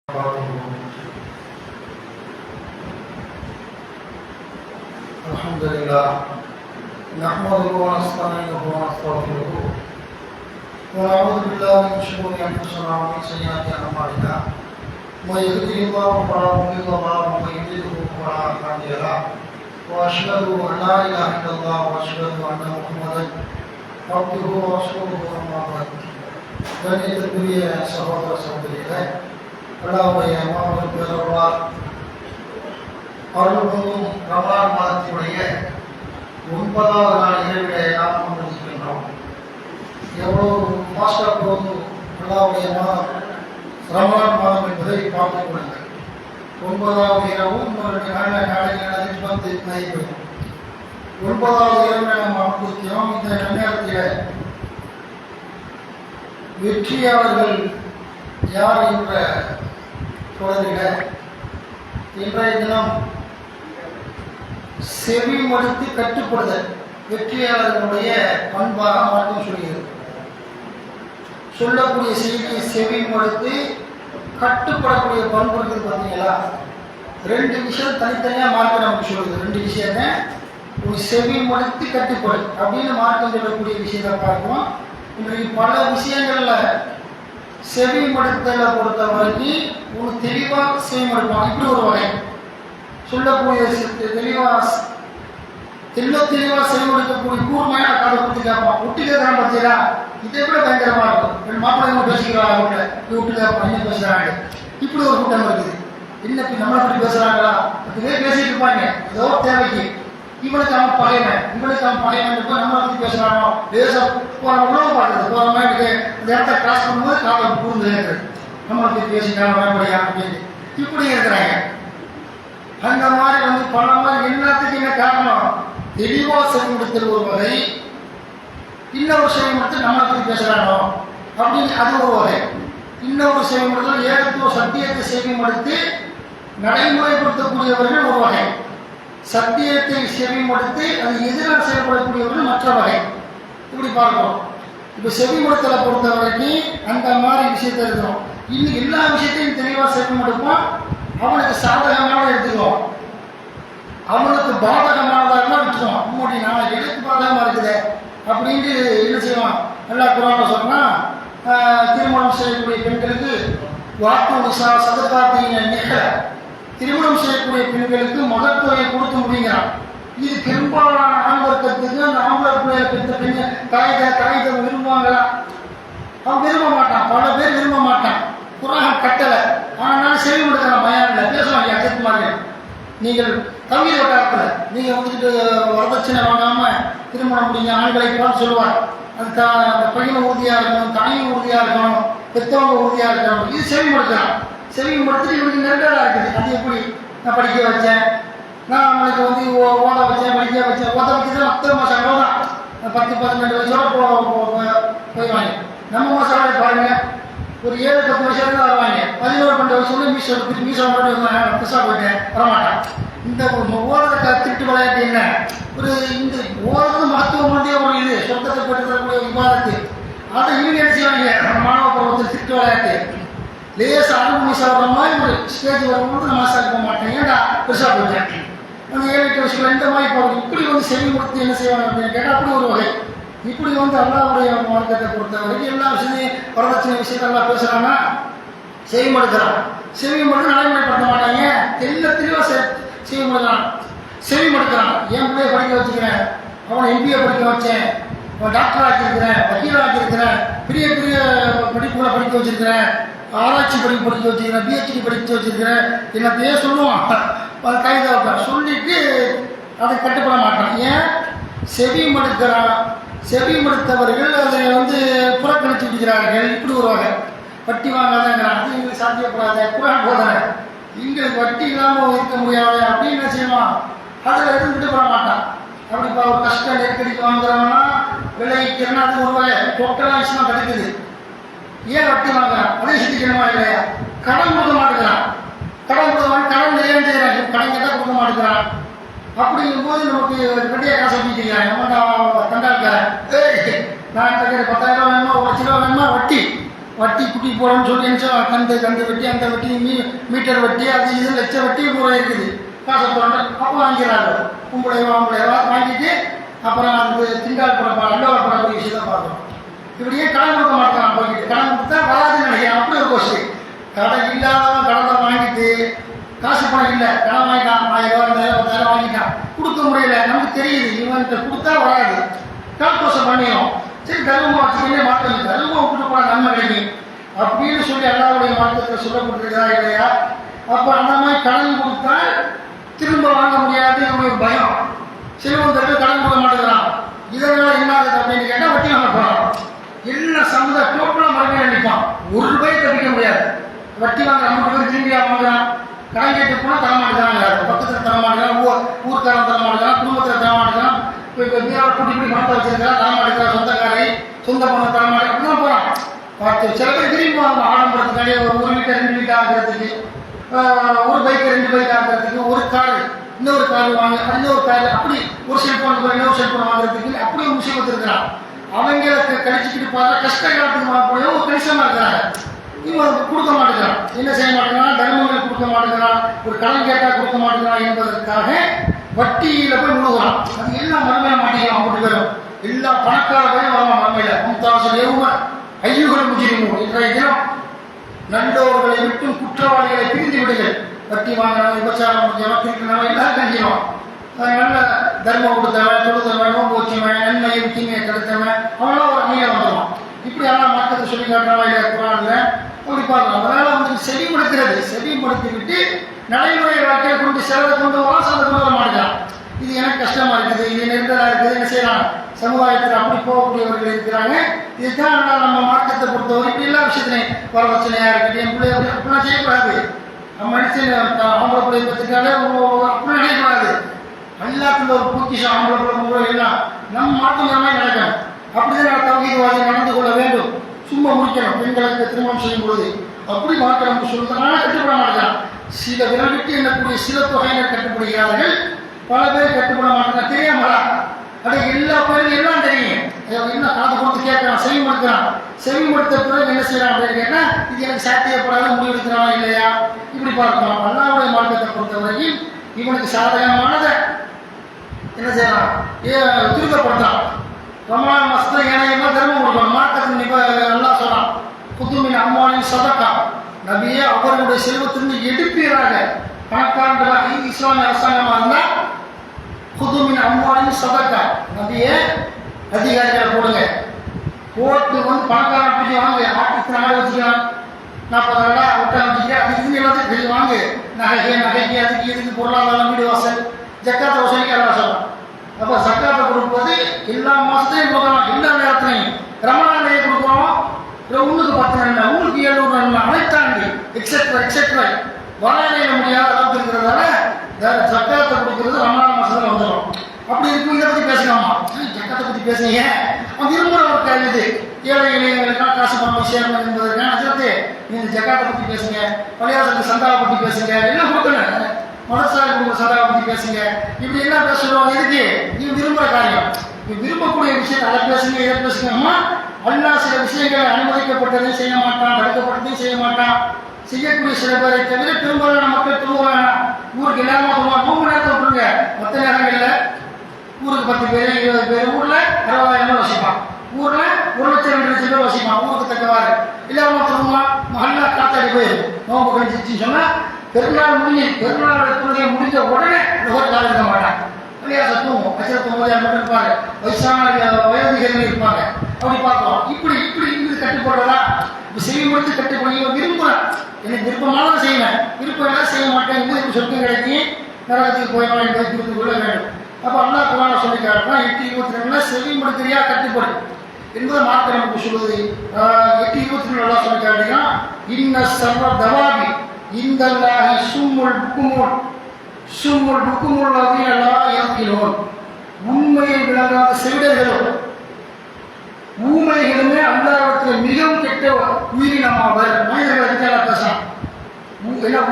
الحمد لله نحمده ونستعينه ونستغفره ونعوذ بالله من شرور انفسنا ومن سيئات اعمالنا من يهده الله فلا مضل له ومن يضلل فلا هادي له واشهد ان لا اله الا الله واشهد ان محمدا عبده ورسوله اما بعد கண்ணியத்திற்குரிய சகோதர சகோதரிகளே, அல்லாஹ்வுடைய மாபெரும் பேரருளால் அருள்புரியும் ரமலான் மாதத்தினுடைய 9வது நாள் இரவிலே நாம் கொண்டிருக்கின்றோம். எவ்வளவு ஃபாஸ்டாக போது அல்லாஹ்வுடைய மாதம் ரமலான் மாதம் என்பதை பார்த்துக் கொள்ளுங்கள். 9வது இரவு இன்னொரு நாளைக்கு வந்து நடைபெறும். 9வது இரவு நாம் அனுபவிக்கிறோம். இந்த நேரத்தில் வெற்றியாளர்கள் யார் என்ற தொடரில் இன்றைய தினம் செவி மடுத்து கட்டுப்படுதல் வெற்றியாளர்களுடைய பண்பாக மாற்றம் சொல்கிறது. சொல்லக்கூடிய செய்தியை செவி மடுத்து கட்டுப்படக்கூடிய பண்பு இருக்குது. பார்த்தீங்களா, 2 விஷயம் தனித்தனியாக மார்க்க நமக்கு சொல்லுது. 2 விஷயத்தை ஒரு செவி மடுத்து கட்டுப்படு அப்படின்னு மார்க்கம் சொல்லக்கூடிய விஷயத்தை பார்க்கணும். இன்றைக்கு பல விஷயங்கள்ல செவி மடுத்தலை பொறுத்த வரைக்கும் ஒரு தெளிவாக செவி மடுப்பாங்க. இப்படி ஒரு வகை சொல்லக்கூடிய தெளிவாக செவி மடுக்கக்கூடிய கூர்மையான காதை கொடுத்து கேட்பான். விட்டு கேட்கறான் பார்த்தீங்களா, இதை விட பயங்கரமா இருக்கும். என் மாப்பிள்ளை பேசிக்கிறாங்க, அவங்க விட்டு கேட்பான், என்ன பேசுறாங்க. இப்படி ஒரு கூட்டம் இருக்குது. இன்னைக்கு நம்மளை பற்றி பேசுறாங்களா, அதுவே பேசிட்டு இருப்பாங்க. ஏதோ தேவைக்கு இவனுக்கு அவன் பகைவன் நம்மளை பற்றி பேசுறானோ பேச போற உணவு பார்க்குறது போற மாதிரி இந்த இடத்த கிராஸ் பண்ணும்போது காலை கூர்ந்து நம்மளை பற்றி பேசிட்டாங்க பயப்படையா அப்படின்னு இப்படி இருக்கிறாங்க. அந்த மாதிரி பல மாதிரி எல்லாத்துக்கும் என்ன காரணம், தெளிவா செவி முடித்தல் ஒரு வகை, இன்னொரு செவி முடித்து நம்மளை பற்றி பேசுறானோ அப்படின்னு அது ஒரு வகை. இன்னொரு செவி முடித்தல் ஏகத்துவ சத்தியத்தை செவி முடித்து நடைமுறைப்படுத்தக்கூடியவர்கள் ஒரு வகை, சத்தியத்தை செவி மடுத்து அது எதிராக செயல்படக்கூடியவர்கள் மற்ற வகை. இப்படி பார்க்கிறோம். இப்போ செவி மடுத்தலை பொறுத்த வரைக்கும் அந்த மாதிரி விஷயத்த இருக்கிறோம். இன்னும் எல்லா விஷயத்தையும் தெளிவாக செவி மடுப்போம். அவனுக்கு சாதகமாக எடுத்துக்குவோம், அவனுக்கு பாதகமானதாக விட்டுருவோம். முன்னாடி நான் எனக்கு பாதகமாக இருக்குது அப்படின்ட்டு என்ன செய்வான். எல்லா குரான சொன்னா திருமணம் செய்யக்கூடிய பெண்களுக்கு வாக்கு சதக்காத்தின நிகழ திருமணம் செய்யக்கூடிய பெண்களுக்கு மகத்துவையை கொடுத்து முடிங்கிறான். இது பெரும்பாலான ஆண் வர்க்கத்துக்கு அந்த ஆம்பளை பிள்ளைகளை பெற்ற பெண்ணை தாய்த்தை விரும்புவாங்களா? அவன் விரும்ப மாட்டான். பல பேர் விரும்ப மாட்டான். குரான் கட்டளை. ஆனால் செவி கொடுக்கலாம், பயம் இல்லை, பேசுவாங்க. அஜித்குமார், நீங்கள் கவிதை வட்டாரத்தில் நீங்கள் வந்துட்டு வரதட்சணை வாங்காம திருமணம் முடிஞ்ச ஆண்களை பார்த்து சொல்லுவார். அந்த பையனை உறுதியாக இருக்கணும், தாயும் உறுதியாக இருக்கணும், பெற்றவங்க உறுதியாக இருக்கணும். இது செவி கொடுக்கலாம். செவி மடுத்துட்டு இவனுக்கு நெருடலாக இருக்குது. அது எப்படி நான் படிக்க வச்சேன், நான் அவனுக்கு ஓத வச்சேன், படிக்க வச்சேன். ஓத வச்சது மற்ற மாதம் தான் 10-12 வயசோட போயிடுவாங்க. நம்ம மாதம் பாருங்க, ஒரு 7-10 வயசுல தான் வருவாங்க. 11-12 வயசுல மீசா புதுசாக போயிட்டேன் வரமாட்டான். இந்த ஓரத்தை கற்றுட்டு விளையாட்டு என்ன ஒரு இந்த ஓரத்து மகத்துவம் வேண்டிய ஒரு இது சொந்தத்தை பெற்று தரக்கூடிய விவாதத்து அதை இவங்க என்ன செய்வாங்க. மாணவ பருவத்தில் திட்டு விளையாட்டு லேசாக அனுபவி வர மாதிரி ஒரு ஸ்டேஜ் வரும்போது நான் மாசாக போக மாட்டேன். ஏன்டா பெருசாக போயிட்டேன். அந்த 7-8 வயசுல இந்த மாதிரி போகிறது. இப்படி செவி கொடுத்து என்ன செய்வாங்க அப்படின்னு கேட்டால் அப்படி ஒரு வகை. இப்படி அல்லாஹ்வுடைய மார்க்கத்தை பொறுத்த வரைக்கும் எல்லா விஷயத்தையும் வரதட்சணை விஷயத்தெல்லாம் பேசுகிறாங்கன்னா செவி மடுக்கிறான். செவி மடுத்து நடைமுறைப்படுத்த மாட்டாங்க. தெளிவாக செவி மடுக்கிறான். செவி மடுக்கிறான். என் பிள்ளைய படிக்க வச்சுக்கிறேன், அவனை எம்பிஏ படிக்க வச்சேன், அவன் டாக்டர் ஆக்கியிருக்கிறேன், வக்கீல் ஆக்கியிருக்கிறேன், பெரிய பெரிய படிப்புகளை படிக்க வச்சிருக்கிறேன், ஆராய்ச்சி படிக்க வச்சிருக்கிறேன், பிஹெச்டி படிக்க வச்சிருக்கிறேன், எல்லாத்தையே சொல்லுவான். அது கைதை சொல்லிட்டு அதை கட்டுப்பட மாட்டான். ஏன் செவி மடுக்கிறான். செவி மடுத்தவர்கள் அதை புறக்கணித்து விடுகிறார்கள். இப்படி ஒரு வகை. வட்டி வாங்காதங்கிறான், அது எங்களுக்கு சாத்தியப்படாத குரான் போதனை, எங்களுக்கு வட்டி இல்லாமல் இருக்க முடியாது அப்படின்னு என்ன செய்வான். அதில் எதுவும் விட்டுப்பட மாட்டான். அப்படிப்பா ஒரு கஷ்டம் நெருக்கடிக்கு வாங்குறவனா விளைவிக்கிறேன்னா அது ஒரு வகை டோட்டலாக விஷயமா கிடைக்குது. ஏன் வட்டி வாங்குறான், அதை சிந்திக்கணுமா இல்லையா? கடன் கொடுக்க மாட்டேங்கிறான். கடன் நிறைய செய்கிறான், கடன் கேட்டால் கொடுக்க மாட்டேங்கிறான். அப்படிங்கும்போது நமக்கு ரெடியா காசு வச்சுக்கிறாங்க. நம்ம கண்டாக்கிறேன், நான் 10,000 வேணுமா, 1 லட்ச ரூபா வேணுமா, வட்டி வட்டி குட்டி போடணும்னு சொல்லி நினச்சோம். கந்து வெட்டி, அந்த வெட்டி, மீட்டர் வெட்டி, அது இது லட்ச வெட்டி முறை இருக்குது. காசை போடுற அப்போ வாங்கிறாங்க. கும்பளையோ வாங்கிட்டு அப்புறம் அந்த திண்டால் படம் அல்லோல படக்கூடிய விஷயத்தை பார்க்கணும். இப்படியே கடன் கொடுக்க மாட்டான். போய்கிட்டு கடன் கொடுத்தா வராதுன்னு நினைக்கிறேன். அப்படி ஒரு கொஸ்டின். கடன் இல்லாதவன் கடனை வாங்கிட்டு காசு பணம் இல்லை, கடன் வாங்கிட்டான், 1000 10,000 வாங்கிட்டான், கொடுக்க முடியல. நமக்கு தெரியுது இவன்கிட்ட கொடுத்தா வராது, கால்கோசம் பண்ணிடும். சரி தர்மம் வச்சுக்கிட்டே மாற்றம், தர்மம் விட்டு போன நன்மை கிடைக்கும் அப்படின்னு சொல்லி அல்லாவுடைய மார்க்கத்தில் சொல்லப்பட்டிருக்கிறா இல்லையா? அப்போ அந்த மாதிரி கடன் கொடுத்தால் திரும்ப வாங்க முடியாது ஒரு பயம். செல்வந்தருக்கு கடன் கொடுக்க மாட்டேங்கிறான். இதனால என்ன ஆகுது அப்படின்னு கேட்டால் வட்டி வாங்க போகிறோம். எல்லா சமுதாய டோட்டலாக மறுபடியும் நினைப்பான். ₹1 தப்பிக்க முடியாது. வட்டி வாங்க நம்ம திரும்பியா வாங்குறான். கடன் கேட்டு போனால் தரமாட்டேங்கிறாங்க. பக்கத்தில் தரமாட்டேங்கிறான், ஊர்க்காரன் தரமாட்டேங்கிறான், குடும்பத்தில் தரமாட்டேங்கிறான். இப்போ வீராவை கூட்டி போய் பணத்தை வச்சிருக்கிறான், தரமாட்டேங்கிறான். சொந்தக்காரை சொந்த பணம் தரமாட்டேன் அப்படிதான் போகிறான். பார்த்து சில பேர் திரும்பி வாங்க ஆடம்பரத்துக்காண்டி ஒரு வீட்டை 2 வீட்டை ஆகிறதுக்கு, ஒரு பைக்கை 2 பைக் ஆகிறதுக்கு, ஒரு காரு இன்னொரு கார் வாங்க, இன்னொரு கார் அப்படி ஒரு செல்போன் இன்னொரு செல்போன் வாங்குறதுக்கு அப்படி ஒரு விஷயம் வச்சிருக்கிறான். அவங்களுக்கு கழிச்சுக்கிட்டு பார்த்தா கஷ்ட காலத்துக்கு வாங்கக்கூடிய ஒரு கணிசமாக இருக்கிறாங்க. இவன் கொடுக்க மாட்டேங்கிறான். என்ன செய்ய மாட்டேங்கிறான்? தர்மங்கள் கொடுக்க மாட்டேங்கிறான். ஒரு கடன் கேட்டால் கொடுக்க மாட்டேங்கிறான் என்பதற்காக வட்டியில் போய் முழுகிறான். அது எல்லாம் மறுமையில மாட்டேங்கிறான். அப்படி வரும் எல்லா பணக்கார போய் வரலாம் மறுமையில. மும்தாசல் எவ்வளவு ஐயுகள் முஜிரிமூன். இன்றைய தினம் நல்லோர்களை விட்டும் குற்றவாளிகளை பிரிந்து விடுங்கள். வட்டி வாங்கினவன், விபச்சாரம் முடிஞ்சவன், திருப்பினவன் எல்லாரும் கஞ்சிடுவான். நல்ல தர்மம் கொடுத்தவன், தொழுதவன், நோம்பு வச்சவன், நன்மையும் தீமையை கெடுத்தவன், அவனால ஒரு அந்நியம் வந்துடுவான். இப்படி எல்லாம் மாற்றத்தை சொல்லி காட்டுறவன் இல்லையா குரான்ல? அப்படி பார்க்கலாம். அதனால வந்து செவிப்படுத்துறது, செவிப்படுத்திவிட்டு நடைமுறை வாழ்க்கையை கொண்டு செலவை கொண்டு வரலாம், செலவை கொண்டு வர மாட்டேங்கிறான். இது எனக்கு கஷ்டமா இருக்குது, இது நெருக்கடா இருக்குது, என்ன செய்யலாம்? சமுதாயத்தில் அப்படி போகக்கூடியவர்கள் இருக்கிறாங்க. இதுதான் நம்ம மார்க்கத்தை பொறுத்தவரை இப்படி எல்லா விஷயத்திலையும் வரவச்சனையா இருக்கட்டும், என் பிள்ளை அப்படிலாம் செய்யக்கூடாது. நம்ம மனுஷன் ஆம்பளை பிள்ளை பற்றிக்காலே அப்படிலாம் நினைக்கக்கூடாது. எல்லாத்துல ஒரு பொக்கிஷம் ஆம்பளை பிள்ளை எல்லாம் நம்ம மாற்றம் மாதிரி நடக்கணும். அப்படிதான் தவீதவாதி நடந்து கொள்ள வேண்டும். சும்மா முடிக்கணும். பெண்களுக்கு திருமணம் செய்யும் பொழுது அப்படி மாற்றம் சொல்றதுனால கட்டுப்பட மாட்டேங்கிறான். சில விரல் விட்டு எண்ணக்கூடிய சில தொகையினர் கட்டுப்படுகிறார்கள், பல பேர் கட்டுப்பட மாட்டேங்க. தெரியாமலா? அது எல்லா பேரும் எல்லாம் தெரியும். என்ன காது கொடுத்து கேட்கறான், செவிமடுக்கிறான். செவிமடுத்த பிறகு என்ன செய்யறான் அப்படின்னு கேட்டா, இது எனக்கு சாத்தியப்படாத முடிவெடுக்கிறானா இல்லையா? இப்படி பார்க்கலாம். அல்லாஹ்வுடைய மார்க்கத்தை பொறுத்தவரைக்கும் இவனுக்கு சாதகமானதை என்ன செய்யறான்? திருத்தப்படுத்தான். ரமலான் மாசத்துல ஏனையமா தர்மம் கொடுக்கணும். மார்க்கத்தின் அல்லாஹ் சொல்றான், புதுமின் அம்மாவின் சதக்கா. நபியே அவர்களுடைய செல்வத்திலிருந்து எடுப்பீராக. பணக்காரர்களாக இஸ்லாமிய அரசாங்கமா இருந்தா புதுமின் அம்மாவின் சதக்கா. நபியே அதிகாரிகளை போடுங்க, போட்டு வந்து பணக்காரன் பிடிச்சி வாங்க. ஆட்டுக்கு நாடு வச்சுக்கலாம், 40,000 ஒட்டை வச்சுக்க, அதுக்கு எல்லாத்தையும் பிடிச்சி வாங்க. நகைக்கு அதுக்கு இதுக்கு பொருளாதாரம், வீடு வாசல், ஜக்காத்தை வசூலிக்க எல்லாம் சொல்லலாம். அப்போ சக்காத்தை கொடுப்பது எல்லா மாசத்தையும் கொடுக்கலாம், எல்லா நேரத்திலையும். ரமலானையே கொடுக்குறோம், ஒன்றுக்கு 10 நன்மை, உங்களுக்கு 700 நன்மை, அனைத்தாண்டி எக்ஸெட்ரா வரையில முடியாத அளவுக்கு இருக்கிறதால சக்காத்தை கொடுக்கறது ரமலான் மாசத்துல வந்துடும். அப்படி இருக்கும். இதை பற்றி பேசலாமா? ஜக்காத்தை பற்றி பேசுறீங்க. அவன் விரும்புகிற ஒரு கேள்வி இது. ஏழை இளைஞர்களுக்காக காசு பணம் சேரணும் என்பதற்கான அஜத்தை நீங்கள் ஜக்காத்தை பற்றி பேசுங்க, பள்ளியாசலுக்கு சந்தாவை பற்றி பேசுங்க, எல்லாம் கொடுக்கணும். மதசாலை கொடுக்குற சந்தாவை பற்றி பேசுங்க. இப்படி எல்லாம் பேச சொல்லுவாங்க. எதுக்கு? இது விரும்புகிற காரியம். இது விரும்பக்கூடிய விஷயத்தை அதை பேசுங்க, இதை பேசுங்கம்மா. அல்லாஹ் சில விஷயங்களை அனுமதிக்கப்பட்டதையும் செய்ய மாட்டான், தடுக்கப்பட்டதையும் செய்ய மாட்டான். செய்யக்கூடிய சில பேரை தவிர பெரும்பாலான மக்கள் தொழுவாங்க. ஊருக்கு எல்லாமே சொல்லுவாங்க, 3 நேரத்தை விட்டுருங்க. மற்ற நேரங்களில் ஊருக்கு 10 பேர் 20 பேர், ஊரில் 60,000 வசிப்பான், ஊரில் 1,00,000 பேர் வசிப்பான். ஊருக்கு தக்கவாறு இல்லாம சொல்லுவான். மகல்லா காத்தாடி போயிடும். நோம்பு கழிச்சின்னு சொன்னால் பெருநாள் தொழுகை முடிஞ்ச உடனே நுகர் காலம் இருக்க மாட்டாங்க. இல்லையா? சத்துவம் அச்சரத்து மட்டும் இருப்பாங்க. வயசான வயோதிகர்கள் இருப்பாங்க. அப்படி பார்க்கலாம். இப்படி இருந்து கட்டுப்படுறதா? இப்போ செய்ய முடித்து கட்டுப்படி விரும்புகிறேன், எனக்கு விருப்பமானதை செய்வேன், விருப்பம் எல்லாம் செய்ய மாட்டேன். இப்படி சொர்க்கம் கிடைக்கி நரகத்துக்கு போயிடலாம் என்பதை புரிந்து கொள்ள வேண்டும். அப்போ அல்லாஹ் குர்ஆன்ல சொல்லி காட்டுறா, 8:22 செவிமடுக்கிறியா கட்டுப்படு என்பதை மார்க்கம் நமக்கு சொல்லுது. 8:22 அல்லாஹ் சொல்லி காட்டுகிறான், இன்ன சர்வ தவாபி இந்தல்லாஹி சும்முல் புக்குமுல் லதீன லா யக்லூன். உண்மையை விளங்காத செவிடர்களும் ஊமைகளுமே அல்லாஹ்விடத்தில் மிகவும் கெட்ட உயிரினமாவர். மனிதர்கள் பேசலாம்.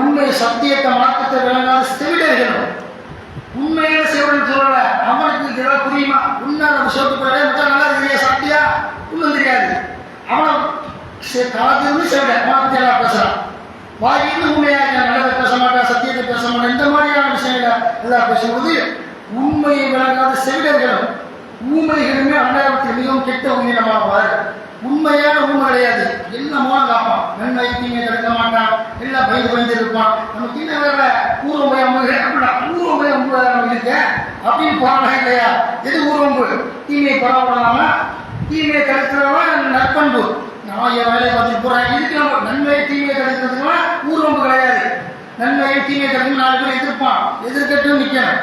உண்மை சத்தியத்தை மார்க்கத்தை விளங்காத செவிடர்களும். உண்மையான செவிடன் சொல்லல, அவனுக்கு இதெல்லாம் புரியுமா? உண்மை நம்ம சொல்லிட்டு போறேன், நல்லா தெரியா? சாப்பிட்டியா? ஒன்றும் தெரியாது. அவன் காதிலிருந்து செவிட பற்றி எல்லாம் பேசுகிறான். வாயிலிருந்து உண்மையாக நல்லதை பேச மாட்டான், சத்தியத்தை பேச மாட்டான். இந்த மாதிரியான விஷயங்களை எல்லாம் பேசும்போது உண்மையை விளங்காத செவிடர்களும் ஊமைகளுமே அல்லாஹ்விடத்தில் மிகவும் கெட்ட உயிரினமாவார். உண்மையான ஊமை கிடையாது, எல்லாம் மோனம் காப்பான், நன்மை தீமை கிடைக்க மாட்டான், எல்லாம் பயந்து இருப்பான். நம்ம தீமை வேற ஊரம்பயம் ஊரம்பயம் இருக்க அப்படின்னு போறாங்க இல்லையா? எது ஊரம்பு? தீமையை பரவலாம தீமையை கிடைக்கிறவன் நற்பண்பு. நான் என் வேலையை பார்த்துட்டு போறேன். இதுக்கு நம்ம நன்மை தீமையை கிடைக்கிறதுக்குனா ஊரம்பு கிடையாது. நன்மையை தீமையை கிடைக்கும் 4 பேர் எதிர்ப்பான், எதிர்க்கட்டும் நிற்கணும்.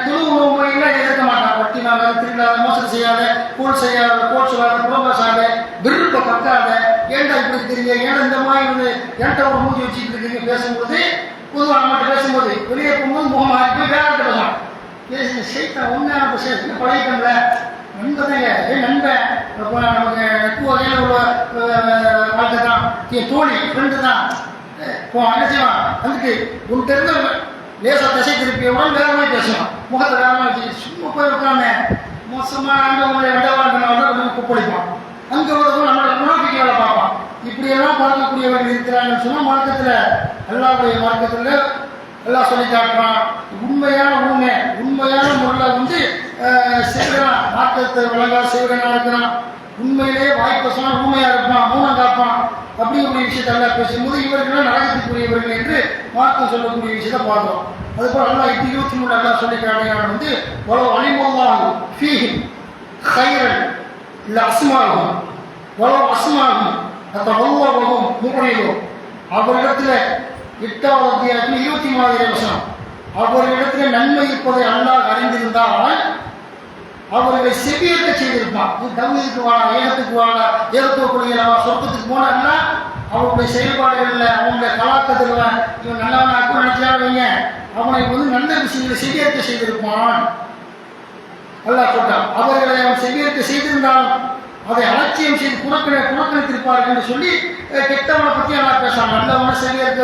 துணு முறையில் எதிர்க்க மாட்டான். வட்டி நாங்கள் திருடாத, மோசடி செய்யாத, கூழ் செய்யாத, கோல் சொல்லாத, புறம்பாசாத, விருப்ப பக்காத, ஏன்டா இப்படி தெரியுங்க, ஏன்னா இந்த மாதிரி வந்து ஏன்டா ஒரு மூஞ்சி வச்சுட்டு இருக்கீங்க பேசும்போது, பொதுவாக நம்மகிட்ட பேசும்போது வெளியே போகும்போது முகமாக போய் வேலை பேசலாம். பேசுங்க செய்தா உண்மையான பேச பழகிட்டோம்ல நண்பதைங்க. நண்பன் நமக்கு நட்பு வகையில் உள்ள வாழ்க்கை தான், தோழி ஃப்ரெண்டு தான். என்ன செய்வான் வந்துட்டு உன் தெரிஞ்ச லேசா திசை திருப்பியவுடன் வேற மாதிரி பேசுவான், முகத்தை வேற மாதிரி வச்சு சும்மா போய் உட்காந்து மோசமாக அங்கே உங்களை கொஞ்சம் கொப்பளிப்பான். அங்கே ஒரு நம்மளோட முனாஃபிக் வேலை பார்ப்பான். இப்படியெல்லாம் பார்க்கக்கூடியவர்கள் இருக்கிறாங்கன்னு சொன்னால் மார்க்கத்தில் அல்லாஹ்வுடைய மார்க்கத்தில் எல்லாம் சொல்லி காட்டுறான். உண்மையான முறையில் வந்து செய்கிறான், மார்க்கத்தை விளங்காத செய்வனாக இருக்கிறான். உண்மையிலேயே வாய்ப்பசமாக ஊமையாக இருப்பான், மௌனம் காப்பான். அப்படிங்கிற விஷயத்தெல்லாம் பேசும்போது இவர்களாம் நரகத்துக்குரியவர்கள் என்று மார்க்கம் சொல்லக்கூடிய விஷயத்தை பார்க்கிறோம். அதுபோல் அல்லாஹ் 23 அல்லாஹ் சொல்லி காட்டுகிறான் வந்து வலோ அலிமுல்லாஹு ஃபீஹிம் கைரன் இல்ல அஸ்மாகும் வலோ அஸ்மாகும் அத்தவல்லவஹும் முஃரிதுன். அவரிடத்தில் 8வது அத்தியாயத்தில் 23வது வசனம், அவரிடத்தில் நன்மை இருப்பதை அல்லாஹ் அறிந்திருந்தால் அவர்களை செவியேற்க செய்திருப்பான். தகுதிக்கு வாழ, ஏகத்துக்கு வாழ, ஏகத்துவ கொள்கையிலவா, சொர்க்கத்துக்கு போனா அவருடைய செயல்பாடுகளில், அவங்களுடைய கலாக்கத்தில் இவன் நல்லவன் அக்கு நினைச்சாங்க அவனை வந்து நல்ல விஷயங்களை செவியேற்க செய்திருப்பான். அல்லாஹ் சொல்றான். அவர்களை அவன் செவியேற்க செய்திருந்தாலும் அதை அலட்சியம் செய்து புறக்கணித்திருப்பார்கள் என்று சொல்லி கெட்டவனை பற்றி எல்லாம் பேசலாம். நல்லவனை செவியேற்க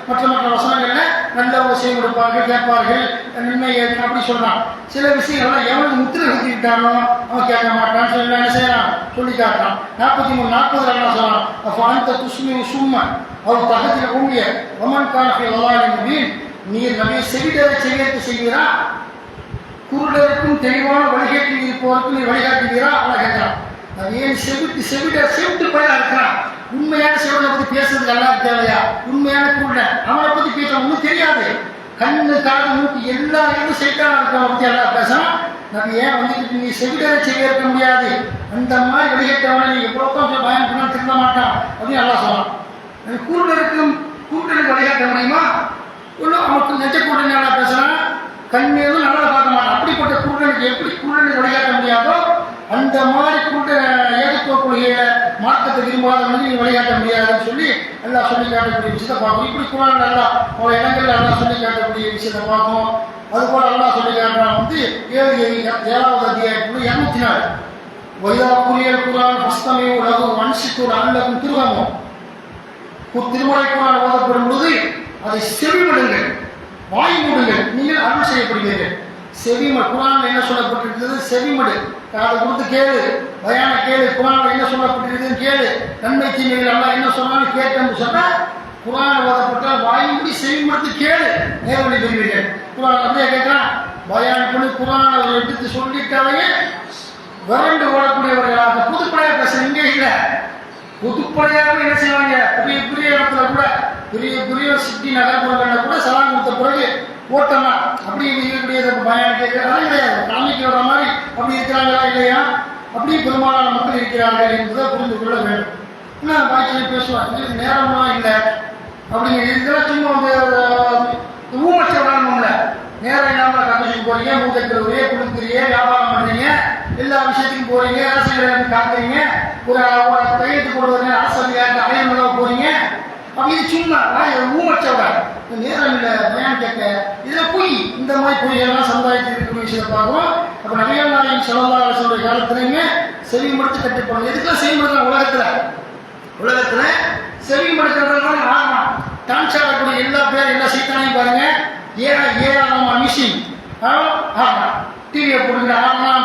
மற்ற வசனங்கள்ல நல்லவங்க செய்ய கொடுப்பார்கள், கேட்பார்கள், நன்மை அப்படி சொல்றான். சில விஷயங்கள்லாம் எவனுக்கு முத்திரை குத்திக்கிட்டானோ அவன் கேட்க மாட்டான்னு சொல்லி என்ன செய்யறான் சொல்லி காட்டுறான். 43-40 என்ன சொல்லலாம், அப்போ அந்த துஷ்மி சும்மா அவர் தகத்தில் ஊழிய ஒமன் காலத்தை மீன் நீர் நபியை செவியேற்க செய்வீரா, குருடருக்கும் தெளிவான வழிகாட்டில் இருப்பவருக்கும் நீ வழிகாட்டுவீரா அவனை கேட்கிறான். அது ஏன் செவிட்டு பையனா இருக்கிறான். உண்மையான செவனை பற்றி பேசுறதுக்கு எல்லாம் தேவையா? உண்மையான குருடன் அவனை பற்றி பேச ஒன்றும் தெரியாது. கண்ணு காது மூக்கு எல்லா இதுவும் சைட்டான இருக்கிறவனை பற்றி எல்லாம் பேசலாம். நம்ம ஏன் வந்துட்டு நீ செவிடரை செய்ய முடியாது, அந்த மாதிரி வழிகாட்டவனை நீ எவ்வளோ பயன் பண்ண திரும்ப மாட்டான் அப்படின்னு எல்லாம் சொல்லலாம். குருடனுக்கு வழிகாட்ட முடியுமா? ஒன்றும் அவனுக்கு நெச்ச குருடன் நல்லா பேசுறான், கண்ணேதும் நல்லா பார்க்க மாட்டான். அப்படிப்பட்ட குருடனுக்கு எப்படி குருடனை வழிகாட்ட முடியாதோ அந்த மாதிரி ஏகத்துவ கொள்கையை மார்க்கத்தை விரும்பாதவனுக்கு நீ வழிகாட்ட முடியாதுன்னு சொல்லி எல்லாம் சொல்லி காட்டக்கூடிய விஷயத்தை பார்க்கணும். இப்படி குரான் நல்லா பல இடங்கள்ல எல்லாம் சொல்லி காட்டக்கூடிய விஷயத்தை பார்க்கணும். அதுபோல எல்லாம் சொல்லி காட்டுறான் வந்து 7வது அத்தியாயத்தில் 204 வைதா புரியல் குரான் புஸ்தமே உலகம் மனுஷத்தோடு அல்லதும் திருவமும் திருமுறை குரான் ஓதப்படும் பொழுது அதை செவிமடுங்கள், வாய் மூடுங்கள், நீங்கள் அருள் செய்யப்படுவீர்கள். செவிமடு குரான் என்ன சொல்லப்பட்டிருக்கிறது? செவிமடு, அதை கொடுத்து கேளு, பயான கேளு, குரான் என்ன சொல்லப்பட்டிருக்குதுன்னு கேளு, நன்மை தீமைகள் எல்லாம் என்ன சொன்னாலும் கேட்டேன்னு சொன்னா குரான் ஓதப்பட்டால் வாய் மூடி செவிமடுத்து கேளு, நேர்வழி பெறுவீர்கள். குரான் அப்படியே கேட்கறான், பயான பண்ணி குரானை எடுத்து சொல்லிட்டாலே வறண்டு ஓடக்கூடியவர்களாக புதுப்படையாக பேச இங்கே இல்லை. புதுப்படையாக என்ன செய்வாங்க, பெரிய இடத்துல கூட பெரிய சிட்டி நகர்ப்புறங்களில் கூட சலாம் கொடுத்த பிறகு ஓட்டமா அப்படி இருக்கக்கூடிய பயன் கேட்கறதெல்லாம் கிடையாது. காமிக்கிற மாதிரி அப்படி இருக்கிறாங்களா இல்லையா? அப்படி பெரும்பாலான மக்கள் இருக்கிறார்கள் என்பதை புரிந்து கொள்ள வேண்டும். என்ன பாய்ச்சலை பேசுவாங்க, இதுக்கு நேரம்லாம் இல்லை அப்படிங்கிற இதெல்லாம் சும்மா ஊமச்ச விடாமல நேரம் இல்லாமல் கம்பெனிக்கு போறீங்க, மூக்கத்துறீங்க, குடுக்குறீங்க, வியாபாரம் பண்றீங்க, எல்லா விஷயத்துக்கும் போறீங்க, அரசியல் காக்குறீங்க, ஒரு கையெழுத்து போடுவீங்க, அரசியல் அலையமளவு போறீங்க. அப்படி சும்மா ஊமச்சோட நேரம் இல்லை பயன் கேட்க இதெல்லாம் பொய். இந்த மாதிரி பொய்யெல்லாம் சமுதாயத்தில் இருக்கிற விஷயத்தை பார்க்கணும். அப்போ நபிகள் நாயகம் ஸல்லல்லாஹு அலைஹி வஸல்லம் காலத்துலையுமே செவிமடுத்து கட்டுப்படும். எதுக்கெல்லாம் செவிமடுக்கலாம்? உலகத்துல செவிமடுக்கிறதுலாம் ஆகணும். டான்ஸ் ஆடக்கூடிய எல்லா பேரும் எல்லா சீத்தானையும் பாருங்க, ஏராளமான மிஷின் ஆகணும். டிவியை போட்டுக்கிட்டு ஆகலாம்,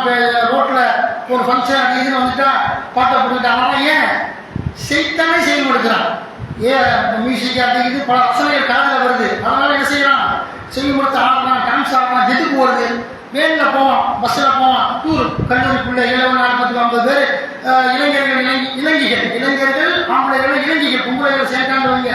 ரோட்டில் ஒரு ஃபங்க்ஷன் இதுன்னு வந்துட்டா பாட்டை போட்டுக்கிட்டு ஆகலாம். ஏன் செய்தானே செயல்படுத்துறான். மியூசிக் அது பல வசனைகள் காதில் வருது, அதனால என்ன செய்யறான், செயல்படுத்த ஆடுறான், டான்ஸ் ஆடுறான், எதுக்கு போறது, வேனில் போவான், பஸ்ஸில் போவான், டூர் கல்லூரிக்குள்ள 70-40-50 பேர் இளைஞர்கள் ஆம்பளைகள் இளைஞர்கள் பொம்பளைகள் சேர்க்காண்டவங்க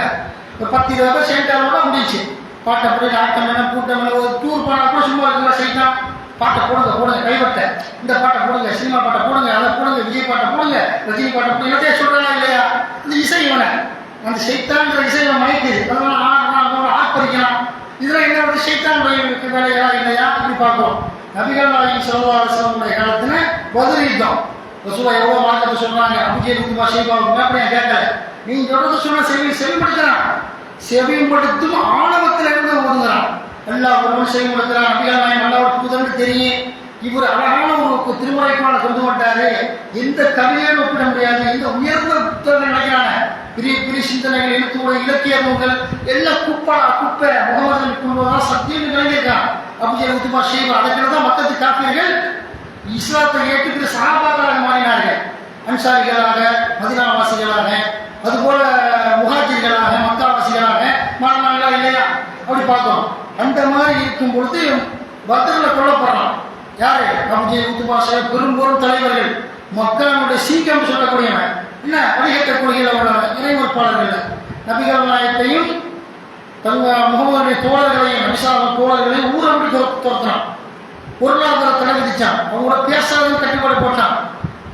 ஒரு 10-20 பேர் சேர்க்காதோட முடிச்சு. பாட்டை போய் ஆட்டம் என்ன கூட்டம் ஒரு டூர் போனால் கூட சும்மா இருக்குல்ல செய்தான், பாட்டை போடுங்க கைவட்ட, இந்த பாட்டை போடுங்க, சினிமா பாட்டை போடுங்க, அதை போடுங்க, விஜய் பாட்டை போடுங்க, ரஜினி பாட்டை போடுங்க, எல்லாத்தையும் சொல்றானா இல்லையா, இந்த இசை இவனை அந்த சைத்தான்ற இசை மயக்குது, அதனால ஆர்ப்பரிக்கலாம். இதெல்லாம் என்ன வந்து சைத்தான் வேலையா இல்லையா இப்படி பார்க்கிறோம். நபிகள் நாயகம் ஸல்லல்லாஹு அலைஹி வஸல்லம் காலத்துல பத்ர் யுத்தம் ரசூலுல்லாஹ் எவ்வளவு மார்க்கத்தை சொல்றாங்க, அபூஜஹல் உத்பா ஷைபாவுக்கு அப்படியே கேட்கல, நீங்க சொல்றதை சொன்ன செவிப்படுத்துறான், செவிப்படுத்தும் ஆணவத்தில் இருந்து ஒதுங்குறான். அல்லாஹ் ஒருவன் செவிப்படுத்துறான், நபிகள் நாயகம் அல்லாஹ்வுடைய தூதர்னு தெரியும், இவர் அழகான ஒரு திருமுறைக்கான கொண்டு வந்தாரு, எந்த கவிதையும் ஒப்பிட முடியாது, எந்த உயர்ந்த புத்தகங்கள் நினைக்கிறாங்க, பெரிய பெரிய சிந்தனைகள் எழுத்துடைய இலக்கிய நூல்கள் எல்லாம் குப்பை முகமது கொள்வதால் சத்தியம் விளங்கியிருக்கான். அபூஜஹல் உத்பா ஷைபா அதற்குதான் மக்கத்து காப்பீர்கள் இஸ்லாத்தை ஏற்றுக்கிற சஹாபாக்களாக மாறினார்கள், அன்சாரிகளாக, மதீனாவாசிகளாக, அதுபோல முஹாஜிர்களாக, மக்காவாசிகளாக மாறினாங்களா இல்லையா அப்படி பார்த்தோம். அந்த மாதிரி இருக்கும் பொழுது பத்ரில் கொல்லப்படுறான். யாரு, அபூஜஹல் உத்பா ஷைபா பெரும் தலைவர்கள், மக்களுடைய சீக்கிரம் சொல்லக்கூடியவன், என்ன வழிகட்டக்கூடிய இறைமறுப்பாளர்கள், நபிகள் நாயகத்தையும் தங்க முகமதுடைய தோழர்களையும் நபிசாவின் தோழர்களையும் ஊரை விட்டு துரத்தினான். பொருளாதார தடை விதிச்சான், அவங்களோட பேசாத கட்டுப்பாடு போட்டான்,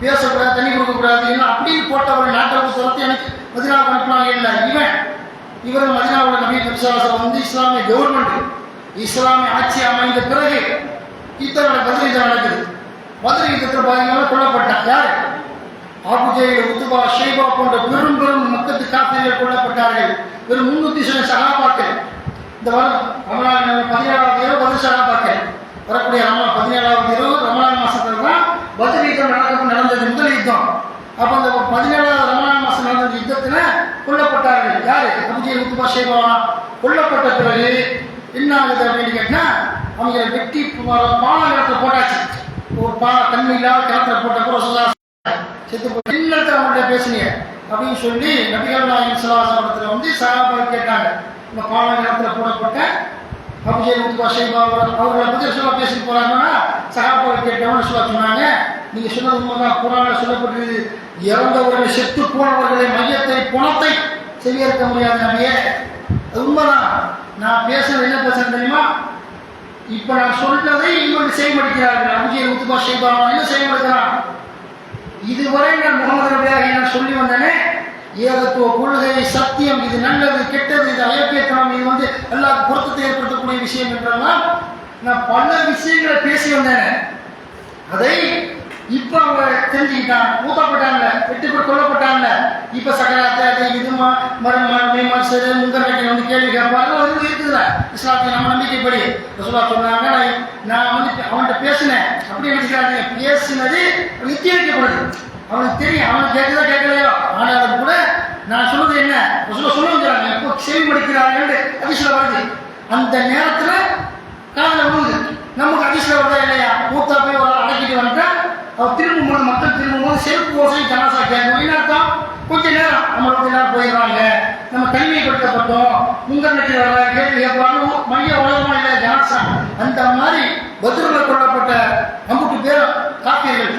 பேசக்கூடாது, தண்ணி கொடுக்கக்கூடாது, இல்லை அப்படின்னு போட்டவர்கள் நாட்டை துரத்தி எனக்கு மதீனாவுக்கு அனுப்பினாங்க. இல்லை இவர்கள் மதீனாவோட நபி நபிசாசம் வந்து இஸ்லாமிய கவர்மெண்ட் இஸ்லாமிய ஆட்சி அமைந்த பிறகு இத்தனை பத்ர் யுத்தம் நடக்குது. பத்ர் யுத்தத்தில் பாத்தீங்கன்னா கொல்லப்பட்டான். யாரு, அபூஜஹல் உத்பா ஷைபா போன்ற பெரும் மக்கத்து காப்பீர்கள் கொல்லப்பட்டார்கள். வெறும் 300 சகாபாக்கள். இந்த வாரம் ரமலான் 17வது இரவு பத்ர் சகாபாக்கள் வரக்கூடிய 17வது இரவு ரமலான் மாசத்துல தான் பத்ர் யுத்தம் நடந்தது, முதல் யுத்தம். அப்ப அந்த 17வது ரமலான் மாசம் நடந்த யுத்தத்துல கொல்லப்பட்டார்கள். யாரு, அபூஜஹல் உத்பா ஷைபா. கொல்லப்பட்ட பிறகு என்ன ஆகுது அப்படின்னு கேட்டா, அவங்க வெட்டி பாலத்தில் போட்டாச்சு, ஒரு தன்மை இல்லாத கிணத்துல போட்ட கூட செத்து போய் இல்லத்தை அவங்கள்ட்ட பேசுனீங்க அப்படின்னு சொல்லி நபிகள் நாயகம் ஸல்லல்லாஹு அலைஹி வஸல்லம் வந்து சஹாபாக்கள் கேட்டாங்க. இந்த பாலகிணத்துல போடப்பட்ட அபூஜஹல் உத்பா ஷைபா அவர்களை பற்றி சொல்ல பேசிட்டு போறாங்கன்னா சஹாபாக்கள் கேட்டவங்க சொன்னாங்க, நீங்க சொன்னது உண்மைதான், குர்ஆன்ல சொல்லப்பட்டது, இறந்தவர்கள் செத்து போனவர்களை மையத்தை பணத்தை செவியேற்க முடியாது நபியே, அது உண்மைதான். நான் பேசுறது என்ன பேசுறேன் தெரியுமா, இப்ப நான் சொல்றதை இன்னொன்று செயல்படுத்துகிறார்கள். அபூஜஹல் உத்பா ஷைபா என்ன செயல்படுத்துறான், இதுவரை நான் முகமது நபியாக நான் சொல்லி வந்தேனே, ஏகத்துவ கொள்கை சத்தியம், இது நல்லது கெட்டது, இது அயற்கேற்றம், இது வந்து எல்லாருக்கும் பொருத்தத்தை ஏற்படுத்தக்கூடிய விஷயம் என்றெல்லாம் நான் பல விஷயங்களை பேசி வந்தேன். அதை இப்ப அவங்க தெரிஞ்சுக்கிட்டான், மூத்தப்பட்டாங்க, 8 பேர் கொல்லப்பட்டாங்க. இப்ப சக்கராத்தை அது இது முங்கரைக்கு வந்து கேள்வி கேட்பாங்க, அது இருக்குதுல்ல இஸ்லாத்திய நம்ம நம்பிக்கைப்படி. ரசூலுல்லாஹ் சொன்னாங்க, நான் வந்து அவன்கிட்ட பேசினேன் அப்படி நினைக்கிறாங்க, பேசினது நித்தியரிக்கப்படுது, அவனுக்கு தெரியும், அவனுக்கு கேட்குதோ கேட்கலையோ, ஆனாலும் கூட நான் சொன்னது என்ன சொல்லுங்கிறாங்க, எப்போ செவிமடுக்கிறார்கள் அதிசல வருது. அந்த நேரத்துல காதல விழுது, நமக்கு அதிசல வருதா இல்லையா, மூத்தா போய் ஒரு அடக்கிட்டு வந்துட்டா அவர் திரும்பும்போது மக்கள் திரும்பும்போது செருப்பு ஓசை ஜனாசா கேட்கணும். என்ன அர்த்தம், கொஞ்ச நேரம் நம்ம கொஞ்ச நேரம் போயிடுறாங்க, நம்ம தனிமைப்படுத்தப்பட்டோம், முங்கநட்டி வர கேள்வி கேட்பாங்க, மைய உலகமா இல்லை ஜனாசா. அந்த மாதிரி பத்ரில் கொல்லப்பட்ட 50 பேர் காப்பீர்கள்.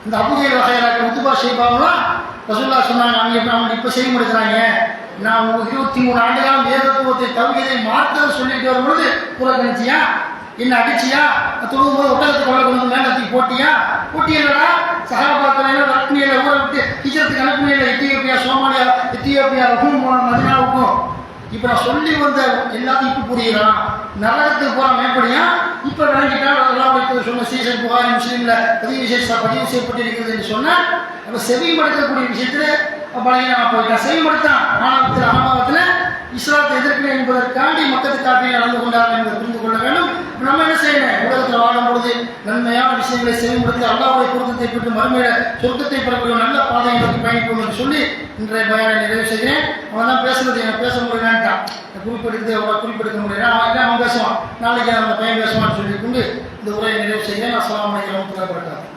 இந்த அபூஜஹல் வகையராக உத்பா ஷைபாவெல்லாம் ரசூலுல்லாஹ் சொன்னாங்க, அவங்க இப்ப செய்யப்படுகிறாங்க, நான் 23 ஆண்டு காலம் ஏகத்துவத்தை தௌஹீதை மார்க்கத்தை சொல்லிட்டு வரும்பொழுது புறக்கணிச்சியா, என்ன அடிச்சியா, தொழுவும் போது ஒட்டகத்தை கொள்ள கொண்டு மேலத்துக்கு போட்டியலடா, சஹாபாக்கள் ரத்னியில ஊரை விட்டு ஹிஜ்ரத்துக்கு அனுப்புனியில எத்தியோப்பியா, சோமாலியா, எத்தியோப்பியாவுக்கும் மதீனாவுக்கும். இப்ப நான் சொல்லி வந்த எல்லாத்தையும் இப்ப புரியுறான், நரகத்துக்கு போறான் எப்படியா, இப்ப விளங்கிட்டான். சொன்ன சீசன் புகாரி முஸ்லீம்ல பதிவு செய்யப்பட்டிருக்கிறது என்று சொன்னா, நம்ம செவிமடுக்கக்கூடிய விஷயத்துல பலகீனமா போயிட்டான். செவிமடுத்தான் ஆணவத்தில் அனுபவத்துல இஸ்லாத்தை எதிர்க்கணும் என்பதற்காண்டி மக்கத்து காப்பீடு நடந்து கொண்டார்கள் என்பதை புரிந்து கொள்ள வேண்டும். நம்ம என்ன செய்யணும், உலகத்தில் வாழும்பொழுது நன்மையான விஷயங்களை செயல்படுத்தி அல்லாஹ்வுடைய பொருத்தத்தை பெற்று மறுமையில சொர்க்கத்தை பெறக்கூடிய நல்ல பாதையை நோக்கி பயணிப்போம் என்று சொல்லி இன்றைய பயானை நிறைவு செய்கிறேன். அவன் தான் பேசுறது எனக்கு பேச முடியலான்ட்டான், குறிப்பெடுக்க முடியல, அவன் பேசுவான், நாளைக்கு அந்த பையன் பேசுவான்னு சொல்லி கொண்டு இந்த உரையை நிறைவு செய்கிறேன். அஸ்ஸலாமு அலைக்கும் வரஹ்மத்துல்லாஹி வபரகாத்துஹு.